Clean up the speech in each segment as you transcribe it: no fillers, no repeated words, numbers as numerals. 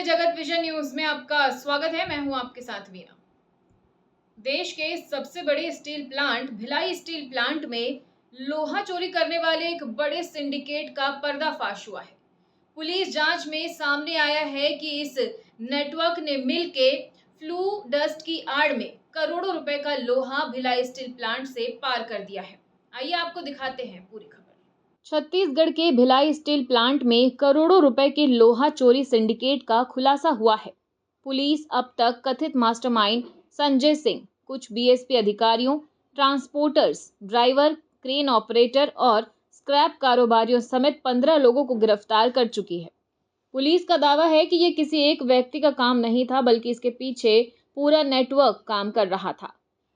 जगत vision news में आपका स्वागत है। मैं हूं आपके साथ वीना। देश के सबसे बड़े steel plant Bhilai steel plant में लोहा चोरी करने वाले एक बड़े सिंडिकेट का पर्दाफाश हुआ है। पुलिस जांच में सामने आया है कि इस नेटवर्क ने मिलके फ्लू डस्ट की आड़ में करोड़ों रुपए का लोहा भिलाई स्टील प्लांट से पार कर दिया है। आइए आपको दिखाते हैं पूरी खबर। छत्तीसगढ़ के भिलाई स्टील प्लांट में करोड़ों रुपए के लोहा चोरी सिंडिकेट का खुलासा हुआ है। पुलिस अब तक कथित मास्टरमाइंड संजय सिंह, कुछ बीएसपी अधिकारियों, ट्रांसपोर्टर्स, ड्राइवर, क्रेन ऑपरेटर और स्क्रैप कारोबारियों समेत 15 लोगों को गिरफ्तार कर चुकी है। पुलिस का दावा है कि ये किसी एक व्यक्ति का काम नहीं था, बल्कि इसके पीछे पूरा नेटवर्क काम कर रहा था।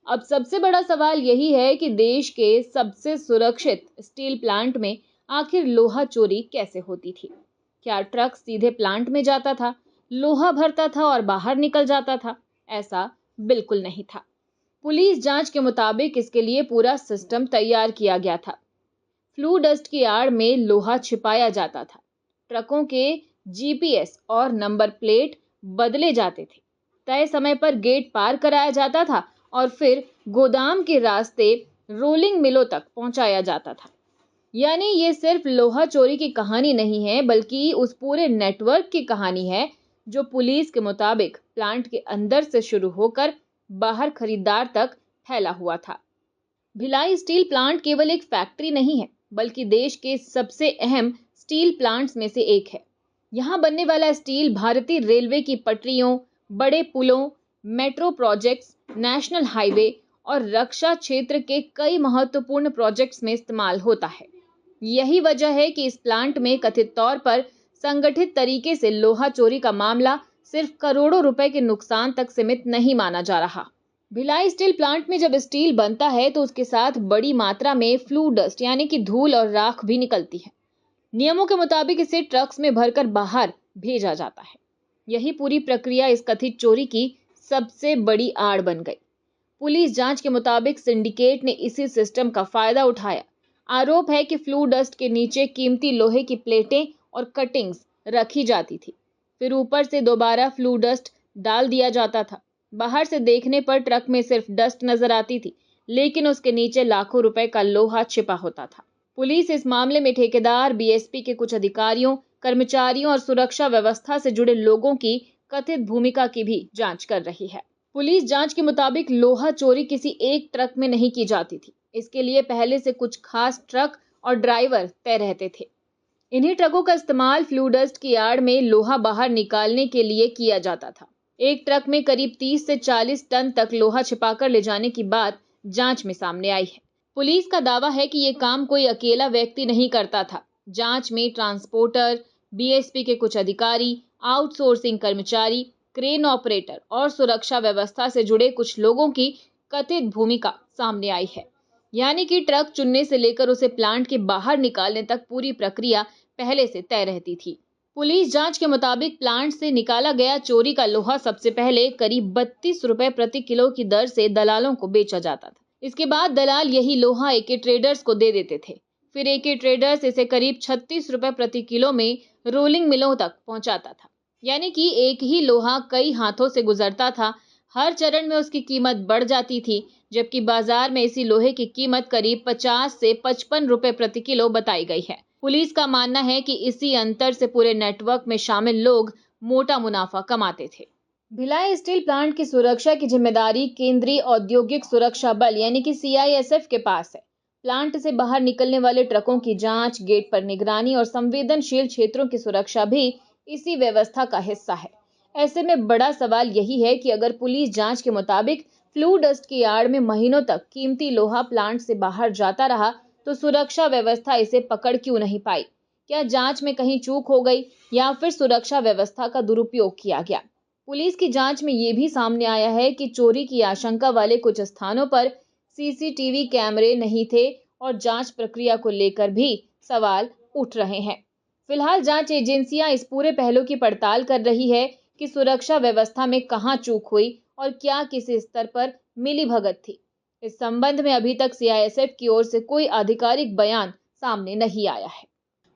अब सबसे बड़ा सवाल यही है कि देश के सबसे सुरक्षित स्टील प्लांट में आखिर लोहा चोरी कैसे होती थी? क्या ट्रक सीधे प्लांट में जाता था, लोहा भरता था और बाहर निकल जाता था? ऐसा बिल्कुल नहीं था। पुलिस जांच के मुताबिक इसके लिए पूरा सिस्टम तैयार किया गया था। फ्लू डस्ट की आड़ में लोहा छिपाया जाता था। ट्रकों के जीपीएस और नंबर प्लेट बदले जाते थे। तय समय पर गेट पार कराया जाता था और फिर गोदाम के रास्ते रोलिंग मिलों तक पहुंचाया जाता था। यानी ये सिर्फ लोहा चोरी की कहानी नहीं है, बल्कि उस पूरे नेटवर्क की कहानी है जो पुलिस के मुताबिक प्लांट के अंदर से शुरू होकर बाहर खरीदार तक फैला हुआ था। भिलाई स्टील प्लांट केवल एक फैक्ट्री नहीं है, बल्कि देश के सबसे अहम स्टील प्लांट्स में से एक है। यहाँ बनने वाला स्टील भारतीय रेलवे की पटरियों, बड़े पुलों, मेट्रो प्रोजेक्ट्स, नेशनल हाईवे और रक्षा क्षेत्र के कई महत्वपूर्ण प्रोजेक्ट्स में इस्तेमाल होता है। यही वजह है कि इस प्लांट में कथित तौर पर संगठित तरीके से लोहा चोरी का मामला सिर्फ करोड़ों रुपए के नुकसान तक सीमित नहीं माना जा रहा। भिलाई स्टील प्लांट में जब स्टील बनता है तो उसके साथ बड़ी मात्रा में फ्लू डस्ट यानी कि धूल और राख भी निकलती है। नियमों के मुताबिक इसे ट्रक्स में भरकर बाहर भेजा जाता है। यही पूरी प्रक्रिया इस कथित चोरी की सबसे बड़ी आड़ बन गई। पुलिस जांच के मुताबिक सिंडिकेट ने इसी सिस्टम का फायदा उठाया। आरोप है कि फ्लू डस्ट के नीचे कीमती लोहे की प्लेटें और कटिंग्स रखी जाती थी, फिर ऊपर से दोबारा फ्लू डस्ट डाल दिया जाता था। बाहर से देखने पर ट्रक में सिर्फ डस्ट नजर आती थी, लेकिन उसके नीचे लाखों रुपए का लोहा छिपा होता था। पुलिस इस मामले में ठेकेदार, बीएसपी के कुछ अधिकारियों, कर्मचारियों और सुरक्षा व्यवस्था से जुड़े लोगों की कथित भूमिका की भी जांच कर रही है। पुलिस जांच के मुताबिक लोहा चोरी किसी एक ट्रक में नहीं की जाती थी। इसके लिए पहले से कुछ खास ट्रक और ड्राइवर तय रहते थे। इन्हीं ट्रकों का इस्तेमाल फ्लू डस्ट की आड़ में लोहा बाहर निकालने के लिए किया जाता था। एक ट्रक में करीब 30 से 40 टन तक लोहा छिपाकर ले जाने की बात जांच में सामने आई है। पुलिस का दावा है कि ये काम कोई अकेला व्यक्ति नहीं करता था। जांच में ट्रांसपोर्टर, बीएसपी के कुछ अधिकारी, आउटसोर्सिंग कर्मचारी, क्रेन ऑपरेटर और सुरक्षा व्यवस्था से जुड़े कुछ लोगों की कथित भूमिका सामने आई है। यानी कि ट्रक चुनने से लेकर उसे प्लांट के बाहर निकालने तक पूरी प्रक्रिया पहले से तय रहती थी। पुलिस जांच के मुताबिक प्लांट से निकाला गया चोरी का लोहा सबसे पहले करीब 32 रुपए प्रति किलो की दर से दलालों को बेचा जाता था। इसके बाद दलाल यही लोहा एके ट्रेडर्स को दे देते थे। फिर एके ट्रेडर्स इसे करीब 36 रुपए प्रति किलो में रोलिंग मिलों तक पहुंचाता था। यानी कि एक ही लोहा कई हाथों से गुजरता था। हर चरण में उसकी कीमत बढ़ जाती थी, जबकि बाजार में इसी लोहे की कीमत करीब 50 से 55 रुपए प्रति किलो बताई गई है। पुलिस का मानना है कि इसी अंतर से पूरे नेटवर्क में शामिल लोग मोटा मुनाफा कमाते थे। भिलाई स्टील प्लांट की सुरक्षा की जिम्मेदारी केंद्रीय औद्योगिक सुरक्षा बल यानी कि सीआईएसएफ के पास है। प्लांट से बाहर निकलने वाले ट्रकों की जांच, गेट पर निगरानी और संवेदनशील क्षेत्रों की सुरक्षा भी इसी व्यवस्था का हिस्सा है। ऐसे में बड़ा सवाल यही है कि अगर पुलिस जांच के मुताबिक फ्लू डस्ट की आड़ में महीनों तक कीमती लोहा प्लांट से बाहर जाता रहा, तो सुरक्षा व्यवस्था इसे पकड़ क्यों नहीं पाई? क्या जांच में कहीं चूक हो गई या फिर सुरक्षा व्यवस्था का दुरुपयोग किया गया? पुलिस की जांच में ये भी सामने आया है कि चोरी की आशंका वाले कुछ स्थानों पर सीसीटीवी कैमरे नहीं थे और जांच प्रक्रिया को लेकर भी सवाल उठ रहे हैं। फिलहाल जांच एजेंसियां इस पूरे पहलू की पड़ताल कर रही है कि सुरक्षा व्यवस्था में कहां चूक हुई और क्या किसी स्तर पर मिलीभगत थी। इस संबंध में अभी तक सीआईएसएफ की ओर से कोई आधिकारिक बयान सामने नहीं आया है।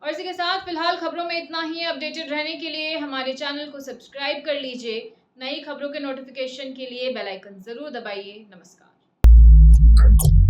और इसी के साथ फिलहाल खबरों में इतना ही। अपडेटेड रहने के लिए हमारे चैनल को सब्सक्राइब कर लीजिए। नई खबरों के नोटिफिकेशन के लिए बेल आइकन जरूर दबाइए। नमस्कार।